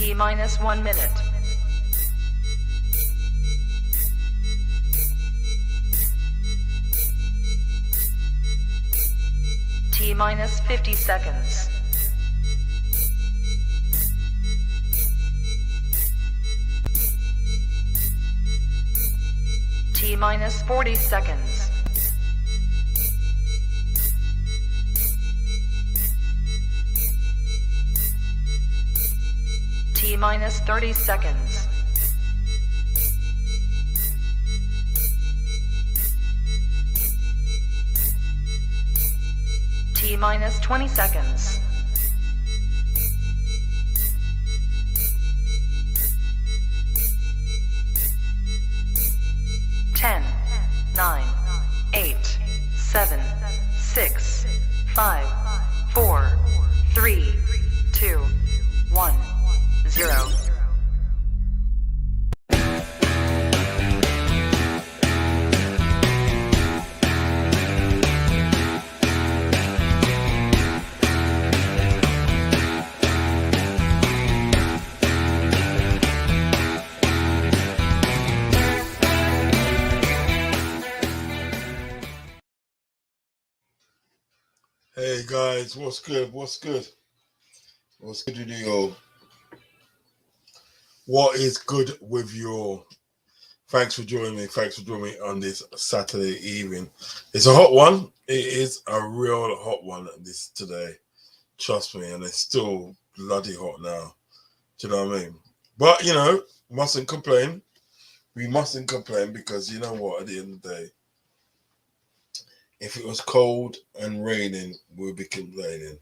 T minus 1 minute. T minus 50 seconds. T minus 40 seconds. T minus 30 seconds. T minus 20 seconds. Ten, 9, 8, 7, 6, 5, 4, 3, 2, 1, 0. Hey guys, what's good? What's good? What's good with you all? What is good with you all? Thanks for joining me. Thanks for joining me on this Saturday evening. It's a hot one. It is a real hot one this today. Trust me, and it's still bloody hot now. Do you know what I mean? But you know, mustn't complain. We mustn't complain because you know what? At the end of the day, if it was cold and raining, we'd be complaining.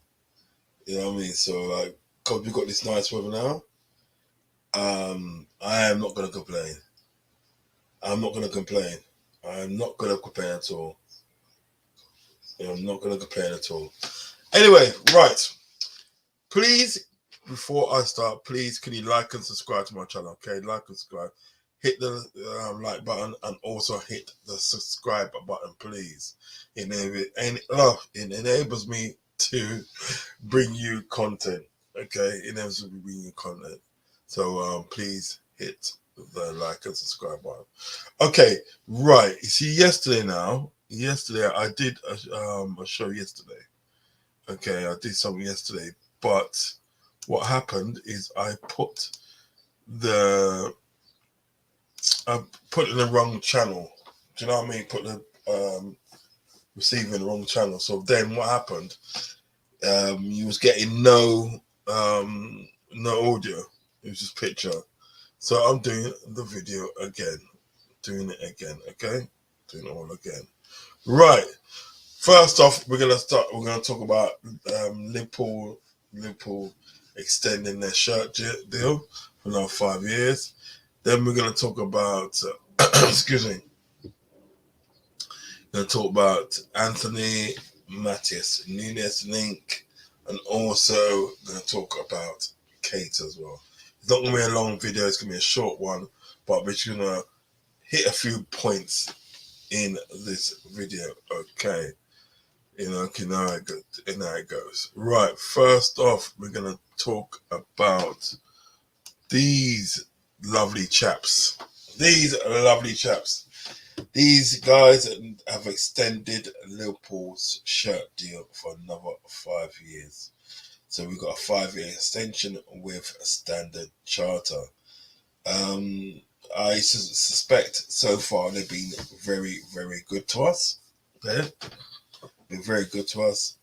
You know what I mean? So like, cause we got this nice weather now. I am not gonna complain. I'm not gonna complain. I'm not gonna complain at all. I'm not gonna complain at all. Anyway, right. Please, before I start, please can you like and subscribe to my channel? Okay, like and subscribe. Hit the like button and also hit the subscribe button, please. It enables me to bring you content. Okay, it enables me to bring you content. So please hit the like and subscribe button. Okay, right. You see, yesterday I did a show yesterday. Okay, I did something yesterday, but what happened is I put it in the wrong channel. Do you know what I mean? Put the receiver in the wrong channel. So then what happened? You was getting no audio. It was just picture. So I'm doing the video again. Doing it again, okay? Doing it all again. Right. First off, we're gonna talk about Liverpool extending their shirt deal for another 5 years. Then we're gonna talk about excuse me. We're gonna talk about Anthony Nunez link, and also gonna talk about keita as well. It's not gonna be a long video, it's gonna be a short one, but we're just gonna hit a few points in this video, okay? You know how it goes. Right, first off, we're gonna talk about these lovely chaps. These guys have extended Liverpool's shirt deal for another 5 years. So we've got a 5-year extension with a Standard Charter. I suspect so far they've been very, very good to us. Okay? Been very good to us.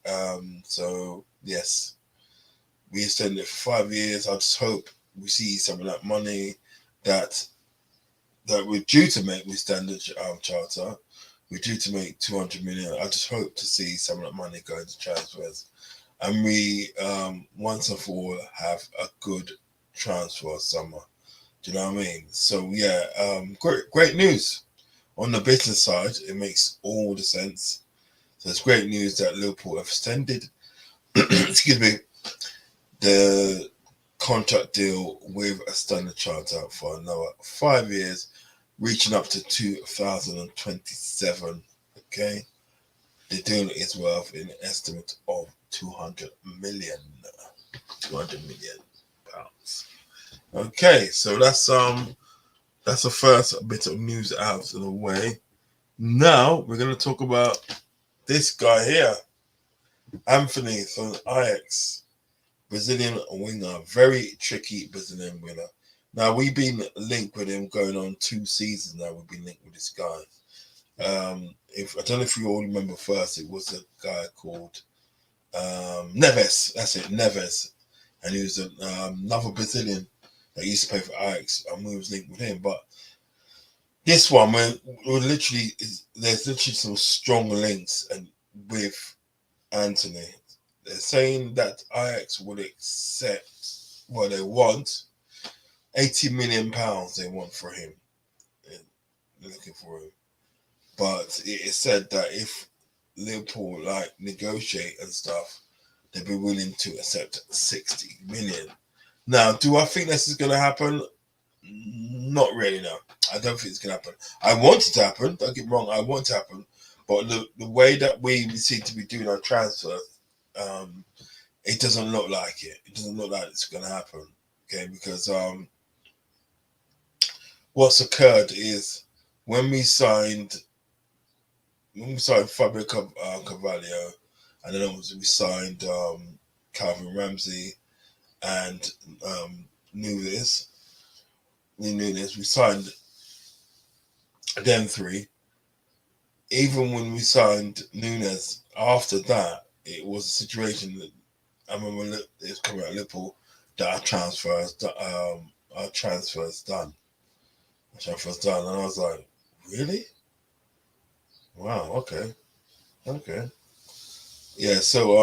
So yes, we extended it for 5 years. I just hope we see some of that money that we're due to make with Standard Charter. We're due to make 200 million. I just hope to see some of that money go into transfers, and we once and for all have a good transfer summer. Do you know what I mean? So yeah, great news on the business side. It makes all the sense. So it's great news that Liverpool have extended excuse me, the contract deal with a Standard Charter for another 5 years, reaching up to 2027. Okay, the deal is worth an estimate of 200 million pounds. Okay, so that's the first bit of news out of the way. Now we're gonna talk about this guy here, Anthony from Ajax, Brazilian winger, very tricky Brazilian winger. Now we've been linked with him going on 2 seasons now. We've been linked with this guy. If I don't know if you all remember, first it was a guy called Neves. That's it, Neves, and he was another Brazilian that used to play for Ajax, and we was linked with him. But this one, we're literally, there's literally some strong links and with Anthony. They're saying that Ajax would accept what they want, £80 million they want for him. They're looking for him. But it is said that if Liverpool negotiate and stuff, they'd be willing to accept 60 million. Now, do I think this is going to happen? Not really, no. I don't think it's going to happen. I want it to happen. Don't get me wrong. I want it to happen. But the way that we seem to be doing our transfers, it doesn't look like it. It doesn't look like it's going to happen. Okay, because what's occurred is when we signed Fabio Carvalho, and then we signed Calvin Ramsey and Nunez. We signed them three. Even when we signed Nunez, after that, it was a situation that I remember it was coming out of Liverpool that our transfers done. Our transfers done, and I was like, really? Wow. Okay. Yeah. So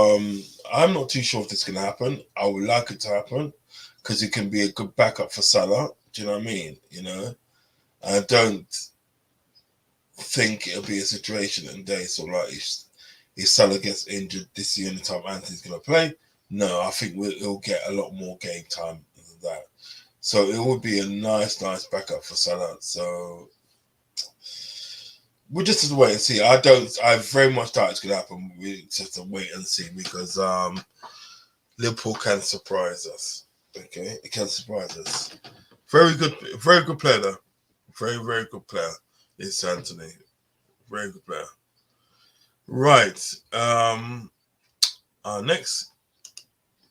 I'm not too sure if this can happen. I would like it to happen because it can be a good backup for Salah. Do you know what I mean? I don't think it'll be a situation and day so like if Salah gets injured, this is the only time Anthony's gonna play. No, I think he'll get a lot more game time than that. So it would be a nice backup for Salah. So we'll just have to wait and see. I very much doubt it's gonna happen. We just have to wait and see because Liverpool can surprise us. Okay, it can surprise us. Very good player though. Very good player. It's Anthony. Very good player. Right. Our next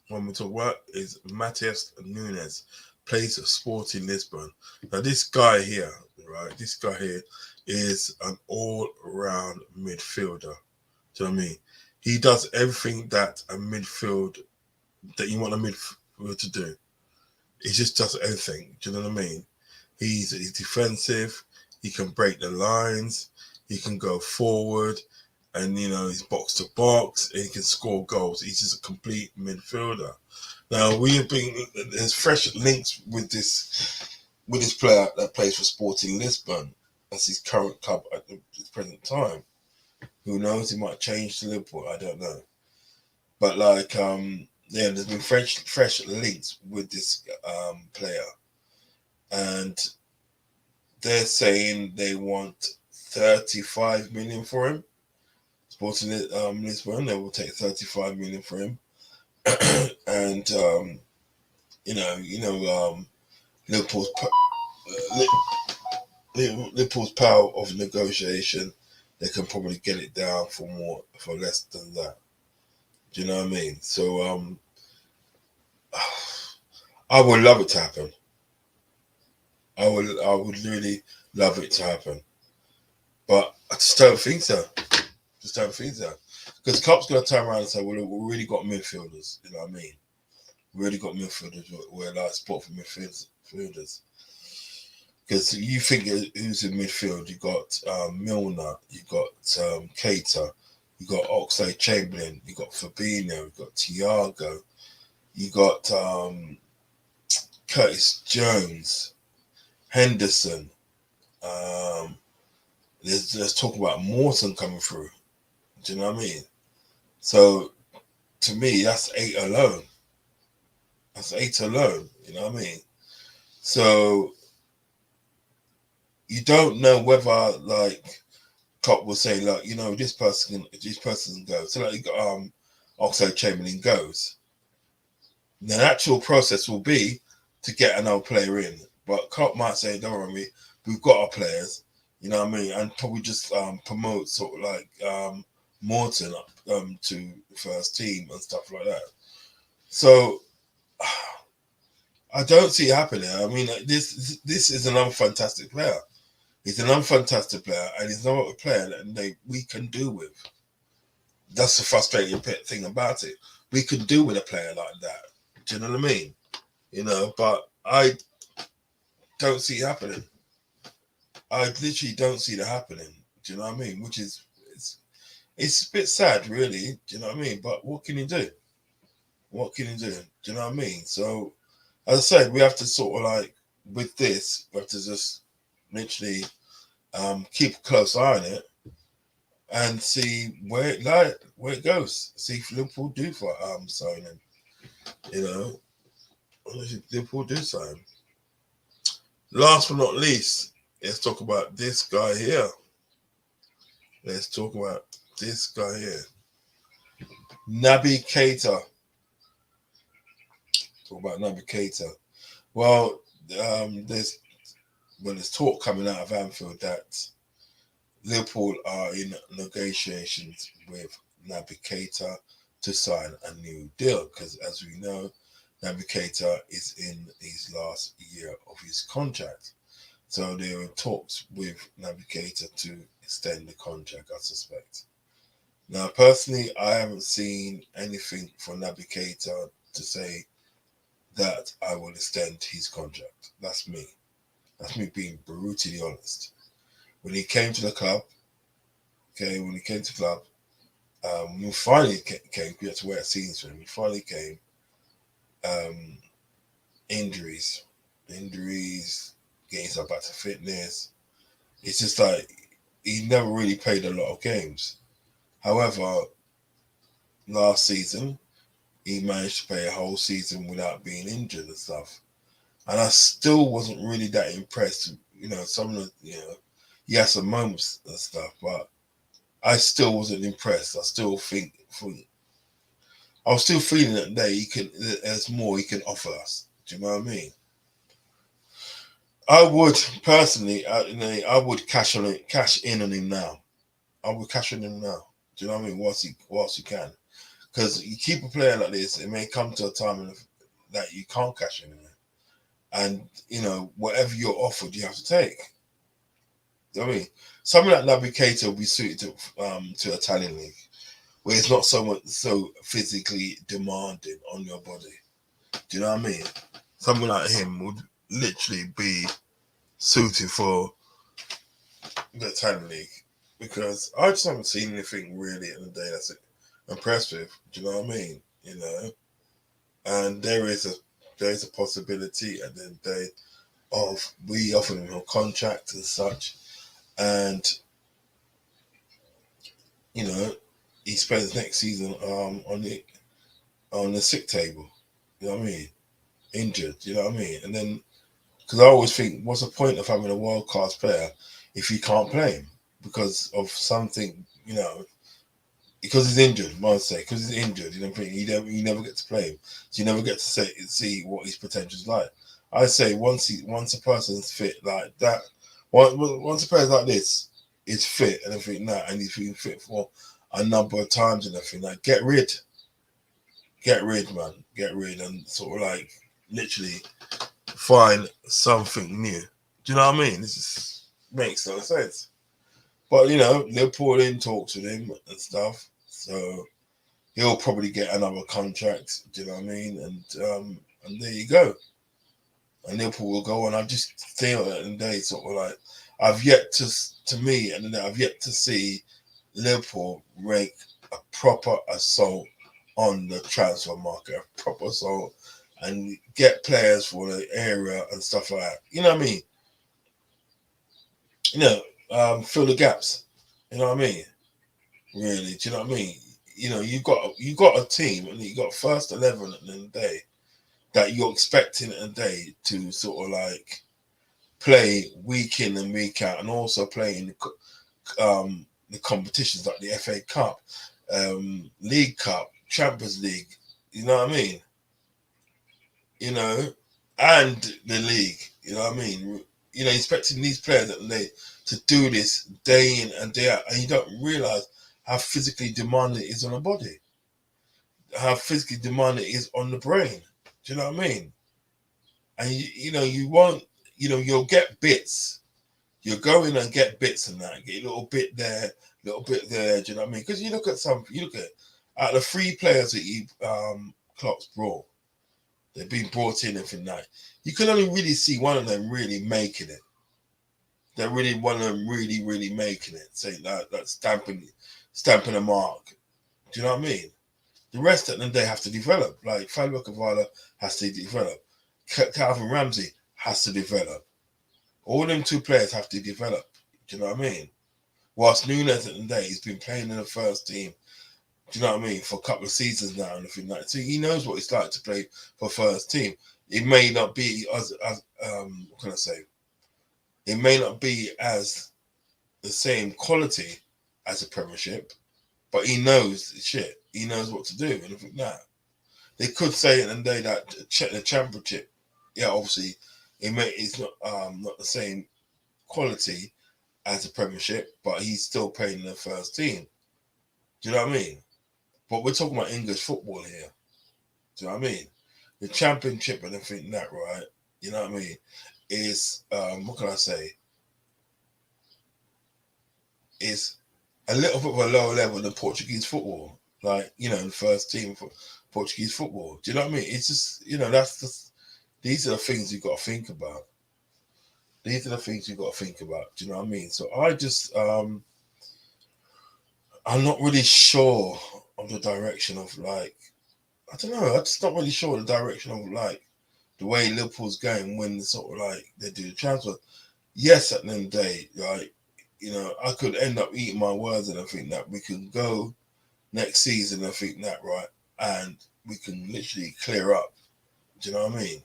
one we talk about is Matheus Nunez. Plays for Sporting Lisbon. Now this guy here, right? This guy here is an all-round midfielder. Do you know what I mean? He does everything that a midfield that you want a midfielder to do. He just does everything. Do you know what I mean? He's defensive. He can break the lines. He can go forward, and he's box to box, and he can score goals. He's just a complete midfielder. Now there's fresh links with this player that plays for Sporting Lisbon. That's his current club at the present time. Who knows? He might change to Liverpool. I don't know. But there's been fresh links with this player, and they're saying they want 35 million for him. Sporting Lisbon, they will take 35 million for him, and Liverpool's power of negotiation, they can probably get it down for less than that. Do you know what I mean? So I would love it to happen. I would really love it to happen, but I just don't think so. Because Klopp's gonna turn around and say, "Well, we really got midfielders." You know what I mean? We really got midfielders. We're like sport for midfielders. Because you think who's in midfield? You got Milner, you got Keita, you got Oxlade-Chamberlain, you got Fabinho, you got Thiago, you got Curtis Jones, Henderson. Let's talk about Morton coming through. Do you know what I mean? So to me, that's 8 alone. You know what I mean? So you don't know whether Klopp will say this person can go. So Oxlade-Chamberlain goes. The natural process will be to get another player in. But Klopp might say, don't worry, we've got our players, you know what I mean, and probably just promote sort of like Morton up to the first team and stuff like that. So I don't see it happening. I mean, this is an unfantastic player. He's an unfantastic player, and he's not a player that we can do with. That's the frustrating thing about it. We could do with a player like that. Do you know what I mean? You know, but I don't see it happening. I literally don't see that happening. Do you know what I mean? Which is it's a bit sad, really. Do you know what I mean? But what can you do? What can you do? Do you know what I mean? So, as I said, we have to sort of like with this, we have to just literally keep a close eye on it and see where it goes. See if Liverpool do for signing. You know, Liverpool do sign. Last but not least, let's talk about this guy here. Let's talk about this guy here. Naby Keita. Talk about Naby Keita. Well, there's talk coming out of Anfield that Liverpool are in negotiations with Naby Keita to sign a new deal because, as we know, Naby Keita is in his last year of his contract. So there are talks with Naby Keita to extend the contract, I suspect. Now, personally, I haven't seen anything from Naby Keita to say that I will extend his contract. That's me. That's me being brutally honest. When he came to the club, when we finally came, we had to wear scenes for him. He finally came. Injuries, getting himself back to fitness. It's just like he never really played a lot of games. However, last season, he managed to play a whole season without being injured and stuff. And I still wasn't really that impressed. You know, some of the, he had some moments and stuff, but I still wasn't impressed. I was still feeling that there's more he can offer us. Do you know what I mean? I would personally, I would cash in on him now. I would cash in on him now. Do you know what I mean? Whilst you can, because you keep a player like this, it may come to a time that you can't cash in on him, and whatever you're offered, you have to take. Do you know what I mean? Something like Naby Keita will be suited to Italian league, where it's not so physically demanding on your body. Do you know what I mean? Someone like him would literally be suited for the Italian league, because I just haven't seen anything really in the day that's impressive. Do you know what I mean? And there is a possibility at the end of the day of we offering him a contract and such, and he spends next season on the sick table. You know what I mean? Injured. You know what I mean? And then, because I always think, what's the point of having a world class player if you can't play him because of something? Because he's injured. Because he's injured. You never get to play him, so you never get to see what his potential is like. I say once a person's fit like that, once a player like this is fit and everything like that, and he's been fit for a number of times and everything, like get rid, man, and sort of like literally find something new. Do you know what I mean? This just makes no sense. But Liverpool in talks with him and stuff, so he'll probably get another contract. Do you know what I mean? And there you go. And Liverpool will go on. I just feel at the end of the day, sort of like I've yet to see Liverpool make a proper assault on the transfer market, a proper assault, and get players for the area and stuff like that. You know what I mean? Fill the gaps. You know what I mean? Really? Do you know what I mean? You got a team and you got first 11 at the end of the day that you're expecting a day to sort of like play week in and week out, and also play in the competitions like the FA Cup, League Cup, Champions League. You know what I mean? and the league. You know what I mean? You know, expecting these players to do this day in and day out, and you don't realise how physically demanding it is on the body, how physically demanding it is on the brain. Do you know what I mean? And you know, you won't, you know, you'll get bits. You'll go in and get bits and that, get a little bit there, little bit there. Do you know what I mean? Because you look at out of the 3 players that Klopp's brought, they've been brought in and for that. You can only really see one of them really making it. They're really one of them really making it. Say that stamping a mark. Do you know what I mean? The rest of them they have to develop. Like Fabio Cavallo has to develop. Calvin Ramsey has to develop. All them 2 players have to develop. Do you know what I mean? Whilst Nunez at the day, he's been playing in the first team. Do you know what I mean? For a couple of seasons now and everything like that. So he knows what it's like to play for first team. It may not be as what can I say? It may not be as the same quality as a Premiership, but he knows shit. He knows what to do and everything like that. They could say at the end of the day that the Championship, yeah, obviously, it's not the same quality as a Premiership, but he's still playing in the first team. Do you know what I mean? But we're talking about English football here. Do you know what I mean? The Championship and everything that, right? You know what I mean? Is what can I say? Is a little bit of a lower level than Portuguese football. Like, you know, the first team for Portuguese football. Do you know what I mean? It's just, you know, these are the things you've got to think about. These are the things you've got to think about. Do you know what I mean? So I just I'm not really sure of the direction of like, I don't know. I'm just not really sure of the direction of like the way Liverpool's going when sort of like they do the transfer. Yes, at the end of the day, like, you know, I could end up eating my words and I think that we can go next season, I think that, right, and we can literally clear up. Do you know what I mean?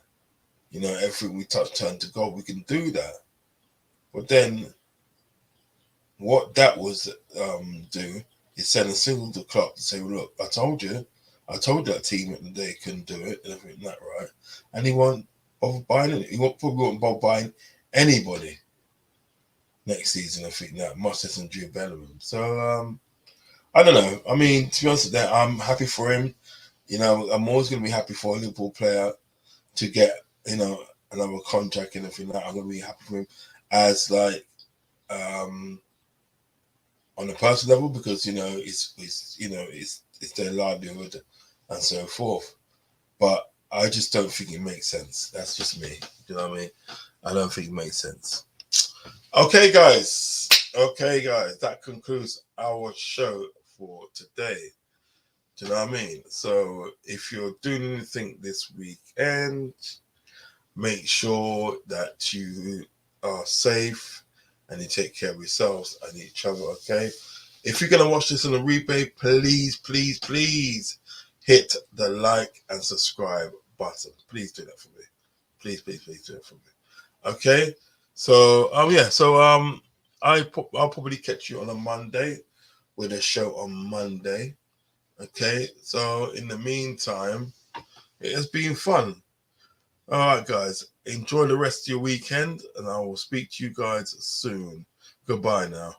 You know, everything we touch turn to gold, we can do that. But then what that was do is send a signal to Klopp to say, well, look, I told that team at the day couldn't do it and everything like that, right? And he won't bother buying it. He probably won't bother buying anybody next season, I think that, much less than Jude Bellingham. So I don't know. I mean, to be honest with that, I'm happy for him. You know, I'm always going to be happy for a Liverpool player to get, you know, another contract and everything like that. I'm going to be happy for him as like on a personal level because, you know, it's their livelihood and so forth. But I just don't think it makes sense. That's just me. You know what I mean? I don't think it makes sense. Okay, guys. That concludes our show for today. Do you know what I mean? So if you're doing anything this weekend, make sure that you are safe and you take care of yourselves and each other, okay? If you're going to watch this on a replay, please hit the like and subscribe button. Please do that for me. Please do it for me. Okay? So, I'll probably catch you on a Monday with a show on Monday. Okay? So, in the meantime, it has been fun. All right, guys. Enjoy the rest of your weekend, and I will speak to you guys soon. Goodbye now.